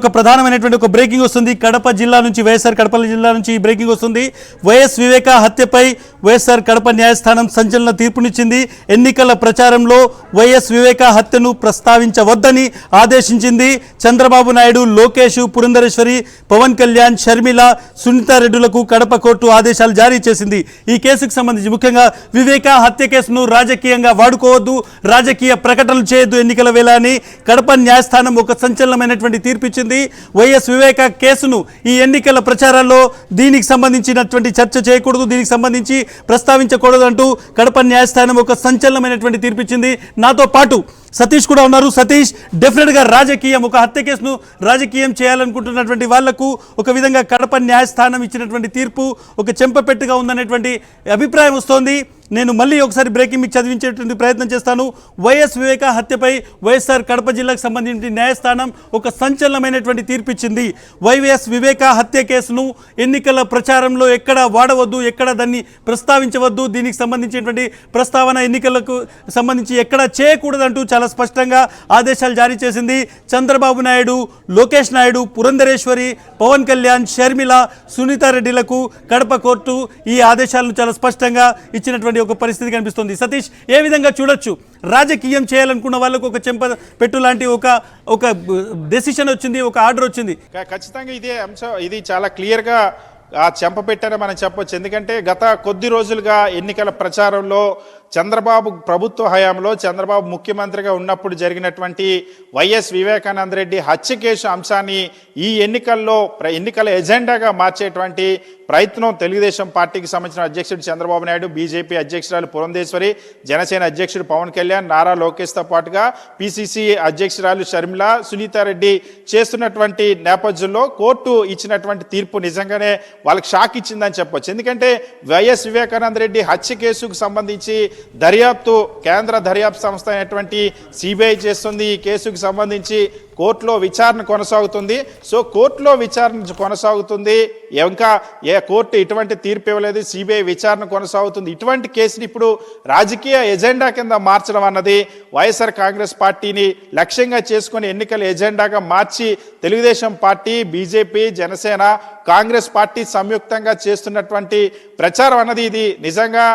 ఒక ప్రధానమైనటువంటి ఒక బ్రేకింగ్ వస్తుంది. కడప జిల్లా నుంచి వైఎస్ఆర్ కడప జిల్లా నుంచి బ్రేకింగ్ వస్తుంది. వైఎస్ వివేక హత్యపై వైఎస్ఆర్ కడప న్యాయస్థానం సంచలన తీర్పునిచ్చింది. ఎన్నికల ప్రచారంలో వైఎస్ వివేక హత్యను ప్రస్తావించవద్దని ఆదేశించింది. చంద్రబాబు నాయుడు, లోకేష్, పురంధరేశ్వరి, పవన్ కళ్యాణ్, షర్మిల, సునీతారెడ్డులకు కడప కోర్టు ఆదేశాలు జారీ చేసింది. ఈ కేసుకు సంబంధించి ముఖ్యంగా వివేక హత్య కేసును రాజకీయంగా వాడుకోవద్దు, రాజకీయ ప్రకటనలు చేయొద్దు ఎన్నికల వేళ అని కడప న్యాయస్థానం ఒక సంచలనమైనటువంటి తీర్పిచ్చింది. వైఎస్ వివేక కేసును ఈ ఎన్నికల ప్రచారాల్లో దీనికి సంబంధించినటువంటి చర్చ చేయకూడదు, దీనికి సంబంధించి ప్రస్తావించకూడదు అంటూ కడప న్యాయస్థానం ఒక సంచలనమైనటువంటి తీర్పిచ్చింది. నాతో పాటు సతీష్ కూడా ఉన్నారు. సతీష్, డెఫినెట్గా రాజకీయం, ఒక హత్య కేసును రాజకీయం చేయాలనుకుంటున్నటువంటి వాళ్లకు ఒక విధంగా కడప న్యాయస్థానం ఇచ్చినటువంటి తీర్పు ఒక చెంపపెట్టుగా ఉందనేటువంటి అభిప్రాయం వస్తోంది. నేను మళ్ళీ ఒకసారి బ్రేకింగ్ మీకు చదివించేటువంటి ప్రయత్నం చేస్తాను. వైఎస్ వివేక హత్యపై వైఎస్ఆర్ కడప జిల్లాకు సంబంధించిన న్యాయస్థానం ఒక సంచలనమైనటువంటి తీర్పు ఇచ్చింది. వైఎస్ వివేక హత్య కేసును ఎన్నికల ప్రచారంలో ఎక్కడ వాడవద్దు, ఎక్కడ దాన్ని ప్రస్తావించవద్దు, దీనికి సంబంధించినటువంటి ప్రస్తావన ఎన్నికలకు సంబంధించి ఎక్కడ చేయకూడదంటూ చాలా స్పష్టంగా ఆదేశాలు జారీ చేసింది. చంద్రబాబు నాయుడు, లోకేష్ నాయుడు, పురంధరేశ్వరి, పవన్ కళ్యాణ్, షర్మిల, సునీతారెడ్డిలకు కడప కోర్టు ఈ ఆదేశాలను చాలా స్పష్టంగా ఇచ్చినటువంటి ఒక పరిస్థితి కనిపిస్తుంది. సతీష్, ఏ విధంగా చూడొచ్చు? రాజకీయం చేయాలనుకున్న వాళ్ళకు ఒక చెంప పెట్టు లాంటి ఒక డెసిషన్ వచ్చింది, ఒక ఆర్డర్ వచ్చింది. ఖచ్చితంగా ఇదే అంశం, ఇది చాలా క్లియర్గా చెంప పెట్టారని మనం చెప్పొచ్చు. ఎందుకంటే గత కొద్ది రోజులుగా ఎన్నికల ప్రచారంలో చంద్రబాబు ప్రభుత్వ హయాంలో చంద్రబాబు ముఖ్యమంత్రిగా ఉన్నప్పుడు జరిగినటువంటి వైఎస్ వివేకానంద రెడ్డి హత్య కేసు అంశాన్ని ఈ ఎన్నికల ఎజెండాగా మార్చేటువంటి ప్రయత్నం తెలుగుదేశం పార్టీకి సంబంధించిన అధ్యక్షుడు చంద్రబాబు నాయుడు, బీజేపీ అధ్యక్షురాలు పురంధేశ్వరి, జనసేన అధ్యక్షుడు పవన్ కళ్యాణ్, నారా లోకేష్తో పాటుగా పిసిసి అధ్యక్షురాలు షర్మిల, సునీతారెడ్డి చేస్తున్నటువంటి నేపథ్యంలో కోర్టు ఇచ్చినటువంటి తీర్పు నిజంగానే వాళ్ళకి షాక్ ఇచ్చిందని చెప్పొచ్చు. ఎందుకంటే వైఎస్ వివేకానంద రెడ్డి హత్య కేసుకు సంబంధించి దర్యాప్తు కేంద్ర దర్యాప్తు సంస్థ అయినటువంటి సిబిఐ చేస్తుంది. ఈ కేసుకు సంబంధించి కోర్టులో విచారణ కొనసాగుతుంది. సో కోర్టులో విచారణ కొనసాగుతుంది, ఇంకా కోర్టు ఇటువంటి తీర్పు ఇవ్వలేదు, సిబిఐ విచారణ కొనసాగుతుంది. ఇటువంటి కేసుని ఇప్పుడు రాజకీయ ఎజెండా కింద మార్చడం అన్నది వైఎస్ఆర్ కాంగ్రెస్ పార్టీని లక్ష్యంగా చేసుకుని ఎన్నికల ఎజెండాగా మార్చి Telugu Desam party, BJP, Janasena, Congress party సంయుక్తంగా చేస్తున్నటువంటి ప్రచారం అన్నది ఇది నిజంగా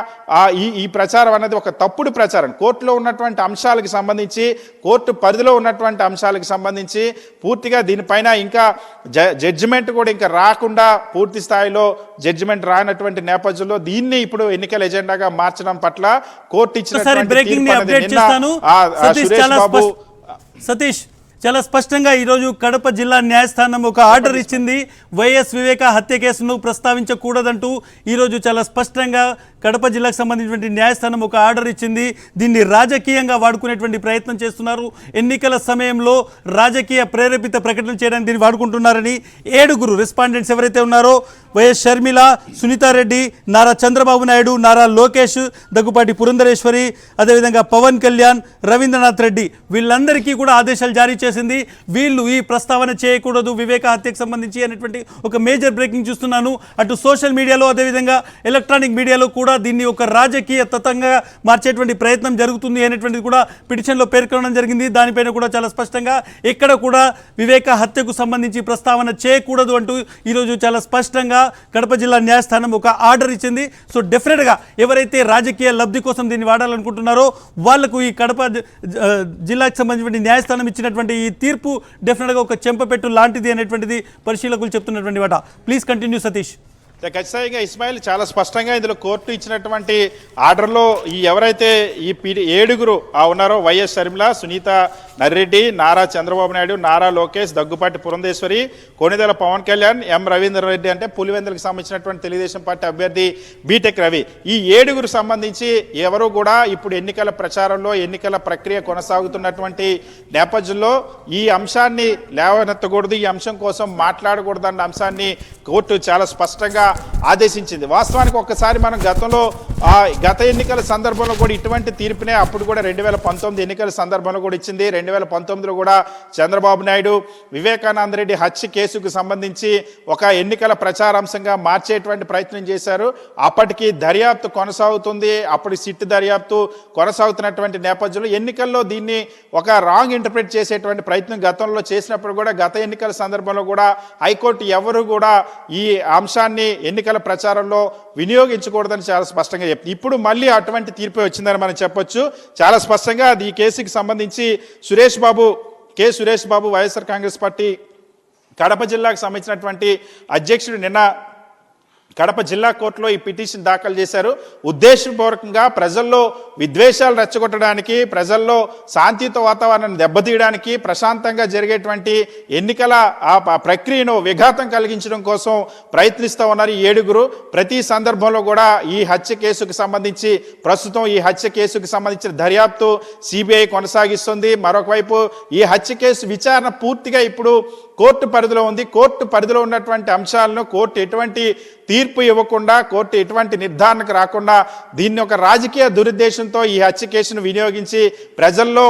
ఈ ప్రచారం అన్నది ఒక తప్పుడు ప్రచారం. కోర్టులో ఉన్నటువంటి అంశాలకు సంబంధించి, కోర్టు పరిధిలో ఉన్నటువంటి అంశాలకు సంబంధించి పూర్తిగా దీనిపైన ఇంకా జడ్జిమెంట్ కూడా ఇంకా రాకుండా, పూర్తి స్థాయిలో జడ్జిమెంట్ రానటువంటి నేపథ్యంలో దీన్ని ఇప్పుడు ఎన్నికల ఎజెండాగా మార్చడం పట్ల కోర్టు ఇచ్చినటువంటి సతీష్ చాలా స్పష్టంగా ఈరోజు కడప జిల్లా న్యాయస్థానం ఒక ఆర్డర్ ఇచ్చింది. వైఎస్ వివేక హత్య కేసును ప్రస్తావించకూడదంటూ ఈరోజు చాలా స్పష్టంగా కడప జిల్లాకు సంబంధించినటువంటి న్యాయస్థానం ఒక ఆర్డర్ ఇచ్చింది. దీన్ని రాజకీయంగా వాడుకునేటువంటి ప్రయత్నం చేస్తున్నారు. ఎన్నికల సమయంలో రాజకీయ ప్రేరేపిత ప్రకటన చేయడానికి దీన్ని వాడుకుంటున్నారని 7 రెస్పాండెంట్స్ ఎవరైతే ఉన్నారో వైఎస్ షర్మిల, సునీతారెడ్డి, నారా చంద్రబాబు నాయుడు, నారా లోకేష్, దగ్గుపాటి పురంధరేశ్వరి, అదేవిధంగా పవన్ కళ్యాణ్, రవీంద్రనాథ్ రెడ్డి, వీళ్ళందరికీ కూడా ఆదేశాలు జారీ చేసింది. వీళ్ళు ఈ ప్రస్తావన చేయకూడదు వివేక హత్యకు సంబంధించి అనేటువంటి ఒక మేజర్ బ్రేకింగ్ చూస్తున్నాను. అటు సోషల్ మీడియాలో, అదేవిధంగా ఎలక్ట్రానిక్ మీడియాలో కూడా దీన్ని ఒక రాజకీయ తతంగా మార్చేటువంటి ప్రయత్నం జరుగుతుంది అనేటువంటిది కూడా పిటిషన్లో పేర్కొనడం జరిగింది. దానిపైన కూడా చాలా స్పష్టంగా ఎక్కడ కూడా వివేక హత్యకు సంబంధించి ప్రస్తావన చేయకూడదు అంటూ ఈరోజు చాలా స్పష్టంగా కడప జిల్లా న్యాయస్థానం ఒక ఆర్డర్ ఇచ్చింది. సో డెఫినెట్గా ఎవరైతే రాజకీయ లబ్ధి కోసం దీన్ని వాడాలనుకుంటున్నారో వాళ్లకు ఈ కడప జిల్లాకు సంబంధించిన న్యాయస్థానం ఇచ్చినటువంటి ఈ తీర్పు డెఫినెట్గా ఒక చెంపపెట్టు లాంటిది అనేటువంటిది పరిశీలకులు చెప్తున్నటువంటి మాట. Please continue Satish. ఖచ్చితంగా ఇస్మాయిల్, చాలా స్పష్టంగా ఇందులో కోర్టు ఇచ్చినటువంటి ఆర్డర్లో ఎవరైతే ఈ 7 ఉన్నారో వైఎస్ షర్మిల, సునీత నర్రెడ్డి, నారా చంద్రబాబు నాయుడు, నారా లోకేష్, దగ్గుపాటి పురంధేశ్వరి, కొణిదెల పవన్ కళ్యాణ్, ఎం రవీంద్ర రెడ్డి అంటే పులివెందులకు సంబంధించినటువంటి తెలుగుదేశం పార్టీ అభ్యర్థి బీటెక్ రవి, ఈ 7 సంబంధించి ఎవరు కూడా ఇప్పుడు ఎన్నికల ప్రచారంలో ఎన్నికల ప్రక్రియ కొనసాగుతున్నటువంటి నేపథ్యంలో ఈ అంశాన్ని లేవనెత్తకూడదు, ఈ అంశం కోసం మాట్లాడకూడదు అన్న అంశాన్ని కోర్టు చాలా స్పష్టంగా ఆదేశించింది. వాస్తవానికి ఒక్కసారి మనం గత ఎన్నికల సందర్భంలో కూడా ఇటువంటి తీర్పునే అప్పుడు కూడా 2019 ఎన్నికల సందర్భంలో కూడా ఇచ్చింది. 2019లో కూడా చంద్రబాబు నాయుడు వివేకానంద రెడ్డి హత్య కేసుకు సంబంధించి ఒక ఎన్నికల ప్రచారాంశంగా మార్చేటువంటి ప్రయత్నం చేశారు. అప్పటికి దర్యాప్తు కొనసాగుతుంది. అప్పుడు సిట్ దర్యాప్తు కొనసాగుతున్నటువంటి నేపథ్యంలో ఎన్నికల్లో దీన్ని ఒక రాంగ్ ఇంటర్ప్రిట్ చేసేటువంటి ప్రయత్నం గతంలో చేసినప్పుడు కూడా గత ఎన్నికల సందర్భంలో కూడా హైకోర్టు ఎవరు కూడా ఈ అంశాన్ని ఎన్నికల ప్రచారంలో వినియోగించకూడదని చాలా స్పష్టంగా చెప్తుంది. ఇప్పుడు మళ్ళీ అటువంటి తీర్పు వచ్చిందని మనం చెప్పొచ్చు. చాలా స్పష్టంగా ఈ కేసుకి సంబంధించి సురేష్ బాబు వైఎస్ఆర్ కాంగ్రెస్ పార్టీ కడప జిల్లాకు సంబంధించినటువంటి అధ్యక్షుడు నిన్న కడప జిల్లా కోర్టులో ఈ పిటిషన్ దాఖలు చేశారు. ఉద్దేశపూర్వకంగా ప్రజల్లో విద్వేషాలు రెచ్చగొట్టడానికి, ప్రజల్లో శాంతియుత వాతావరణాన్ని దెబ్బతీయడానికి, ప్రశాంతంగా జరిగేటువంటి ఎన్నికల ప్రక్రియను విఘాతం కలిగించడం కోసం ప్రయత్నిస్తూ ఉన్నారు ఈ 7. ప్రతి సందర్భంలో కూడా ఈ హత్య కేసుకు సంబంధించి ప్రస్తుతం ఈ హత్య కేసుకు సంబంధించిన దర్యాప్తు సిబిఐ కొనసాగిస్తుంది. మరొక వైపు ఈ హత్య కేసు విచారణ పూర్తిగా ఇప్పుడు కోర్టు పరిధిలో ఉంది. కోర్టు పరిధిలో ఉన్నటువంటి అంశాలను కోర్టు ఎటువంటి తీర్పు ఇవ్వకుండా, కోర్టు ఎటువంటి నిర్ధారణకు రాకుండా దీన్ని ఒక రాజకీయ దురుద్దేశంతో ఈ హత్య కేసును వినియోగించి ప్రజల్లో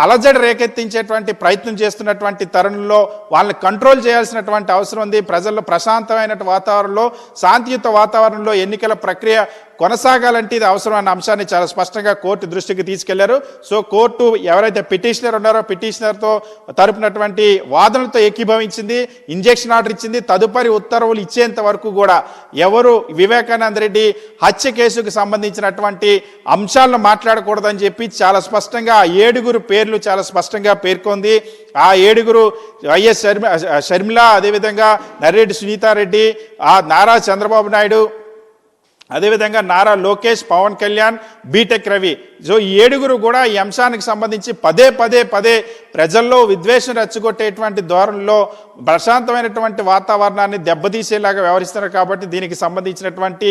అలజడి రేకెత్తించేటువంటి ప్రయత్నం చేస్తున్నటువంటి తరుణంలో వాళ్ళని కంట్రోల్ చేయాల్సినటువంటి అవసరం ఉంది. ప్రజల్లో ప్రశాంతమైన వాతావరణంలో, శాంతియుత వాతావరణంలో ఎన్నికల ప్రక్రియ కొనసాగాలంటే ఇది అవసరం అన్న అంశాన్ని చాలా స్పష్టంగా కోర్టు దృష్టికి తీసుకెళ్లారు. సో కోర్టు ఎవరైతే పిటిషనర్ ఉన్నారో పిటిషనర్తో తరపునటువంటి వాదనలతో ఏకీభవించింది, ఇంజెక్షన్ ఆర్డర్ ఇచ్చింది. తదుపరి ఉత్తర్వులు ఇచ్చేంత వరకు కూడా ఎవరు వివేకానంద రెడ్డి హత్య కేసుకు సంబంధించినటువంటి అంశాలను మాట్లాడకూడదని చెప్పి చాలా స్పష్టంగా 7 పేర్లు చాలా స్పష్టంగా పేర్కొంది. ఆ 7 వైఎస్ షర్మిల, అదేవిధంగా నర్రెడ్డి సునీతారెడ్డి, నారా చంద్రబాబు నాయుడు, అదేవిధంగా నారా లోకేష్, పవన్ కళ్యాణ్, బీటెక్ రవి. సో ఈ 7 కూడా ఈ అంశానికి సంబంధించి పదే ప్రజల్లో విద్వేషం రెచ్చగొట్టేటువంటి ధోరణిలో ప్రశాంతమైనటువంటి వాతావరణాన్ని దెబ్బతీసేలాగా వ్యవహరిస్తున్నారు. కాబట్టి దీనికి సంబంధించినటువంటి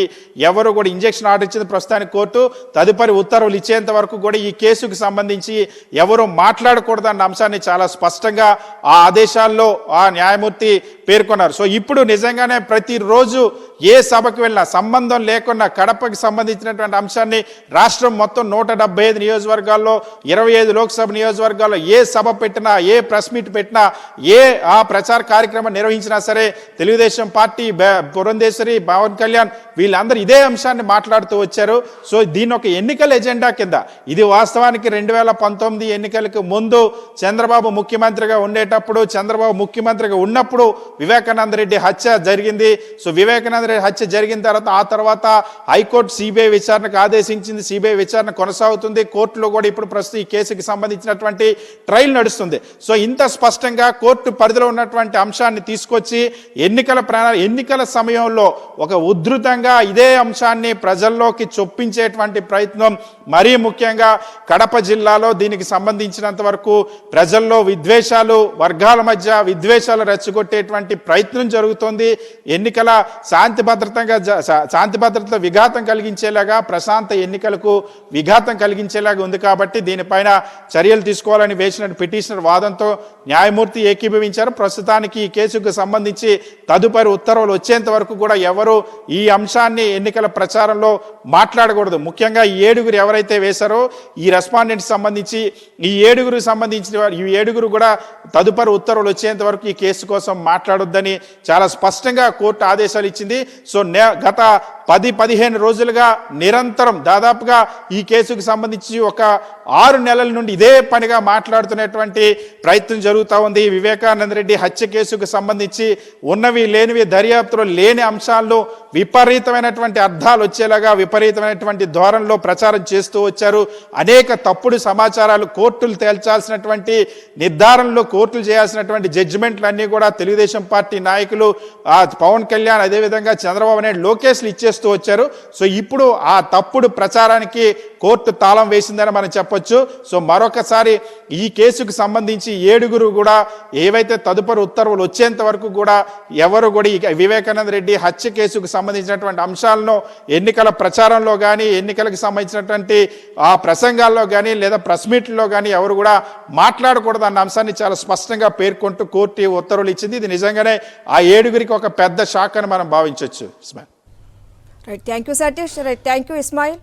ఎవరు కూడా ఇంజెక్షన్ ఆర్డర్ ఇచ్చింది ప్రస్తుతానికి కోర్టు. తదుపరి ఉత్తర్వులు ఇచ్చేంత వరకు కూడా ఈ కేసుకు సంబంధించి ఎవరు మాట్లాడకూడదన్న అంశాన్ని చాలా స్పష్టంగా ఆ ఆదేశాల్లో ఆ న్యాయమూర్తి పేర్కొన్నారు. సో ఇప్పుడు నిజంగానే ప్రతిరోజు ఏ సభకు వెళ్ళినా సంబంధం లేకుండా కడపకి సంబంధించినటువంటి అంశాన్ని రాష్ట్రం మొత్తం 175 నియోజకవర్గాల్లో 25 లోక్సభ నియోజకవర్గాల్లో ఏ సభ పెట్టినా, ఏ ప్రెస్ మీట్ పెట్టినా, ఏ ప్రచార కార్యక్రమం నిర్వహించినా సరే తెలుగుదేశం పార్టీ, పురంధేశ్వరి, పవన్ కళ్యాణ్ వీళ్ళందరూ ఇదే అంశాన్ని మాట్లాడుతూ వచ్చారు. సో దీని ఒక ఎన్నికల ఎజెండా కింద ఇది వాస్తవానికి 2019 ఎన్నికలకు ముందు చంద్రబాబు ముఖ్యమంత్రిగా ఉండేటప్పుడు, చంద్రబాబు ముఖ్యమంత్రిగా ఉన్నప్పుడు వివేకానంద రెడ్డి హత్య జరిగింది. సో వివేకానంద రెడ్డి హత్య జరిగిన తర్వాత హైకోర్టు సిబిఐ విచారణకు ఆదేశించింది. సిబిఐ విచారణ కొనసాగుతుంది. కోర్టులో కూడా ఇప్పుడు ప్రస్తుతం ఈ కేసుకి సంబంధించినటువంటి ట్రయల్ నడుస్తుంది. సో ఇంత స్పష్టంగా కోర్టు పరిధిలో ఉన్నటువంటి అంశాన్ని తీసుకొచ్చి ఎన్నికల సమయంలో ఒక ఉధృతంగా ఇదే అంశాన్ని ప్రజల్లోకి చొప్పించేటువంటి ప్రయత్నం, మరీ ముఖ్యంగా కడప జిల్లాలో దీనికి సంబంధించినంత వరకు ప్రజల్లో విద్వేషాలు, వర్గాల మధ్య విద్వేషాలు రెచ్చగొట్టేటువంటి ప్రయత్నం జరుగుతోంది. ఎన్నికల శాంతి భద్రత విఘాతం కలిగించేలాగా, ప్రశాంత ఎన్నికలకు విఘాతం కలిగించేలాగా ఉంది. కాబట్టి దీనిపైన చర్యలు తీసుకోవాలని వేసిన పిటిషనర్ వాదంతో న్యాయమూర్తి ఏకీభవించారు. ప్రస్తుతానికి ఈ కేసుకు సంబంధించి తదుపరి ఉత్తర్వులు వచ్చేంత వరకు కూడా ఎవరు ఈ అంశాన్ని ఎన్నికల ప్రచారంలో మాట్లాడకూడదు. ముఖ్యంగా ఈ 7 ఎవరైతే వేశారో ఈ రెస్పాండెంట్స్ సంబంధించి ఈ 7 కూడా తదుపరి ఉత్తర్వులు వచ్చేంత వరకు ఈ కేసు కోసం మాట్లాడొద్దని చాలా స్పష్టంగా కోర్టు ఆదేశాలు ఇచ్చింది. సో గత 10-15 రోజులుగా నిరంతరం దాదాపుగా ఈ కేసుకు సంబంధించి ఒక 6 నెలల నుండి ఇదే పనిగా మాట్లాడుతున్నటువంటి ప్రయత్నం జరుగుతూ ఉంది. వివేకానంద రెడ్డి హత్య కేసుకు సంబంధించి ఉన్నవి లేనివి, దర్యాప్తులో లేని అంశాల్లో విపరీతమైనటువంటి అర్థాలు వచ్చేలాగా విపరీతమైనటువంటి ధోరణిలో ప్రచారం చేస్తూ వచ్చారు. అనేక తప్పుడు సమాచారాలు, కోర్టులు తేల్చాల్సినటువంటి నిర్ధారణలో కోర్టులు చేయాల్సినటువంటి జడ్జిమెంట్లు అన్నీ కూడా తెలుగుదేశం పార్టీ నాయకులు, పవన్ కళ్యాణ్, అదేవిధంగా చంద్రబాబు నాయుడు, లోకేష్లు ఇచ్చేస్తూ చేస్తూ వచ్చారు. సో ఇప్పుడు ఆ తప్పుడు ప్రచారానికి కోర్టు తాళం వేసిందని మనం చెప్పొచ్చు. సో మరొకసారి ఈ కేసుకు సంబంధించి 7 కూడా ఏవైతే తదుపరి ఉత్తర్వులు వచ్చేంత వరకు కూడా ఎవరు కూడా ఈ వివేకానంద రెడ్డి హత్య కేసుకు సంబంధించినటువంటి అంశాలను ఎన్నికల ప్రచారంలో కానీ ఎన్నికలకు సంబంధించినటువంటి ఆ ప్రసంగాల్లో కానీ లేదా ప్రెస్ మీట్లో కానీ ఎవరు కూడా మాట్లాడకూడదు అన్న అంశాన్ని చాలా స్పష్టంగా పేర్కొంటూ కోర్టు ఉత్తర్వులు ఇచ్చింది. ఇది నిజంగానే ఆ 7 ఒక పెద్ద షాక్ అని మనం భావించవచ్చు. Right, thank you Satish. Right, thank you Ismail.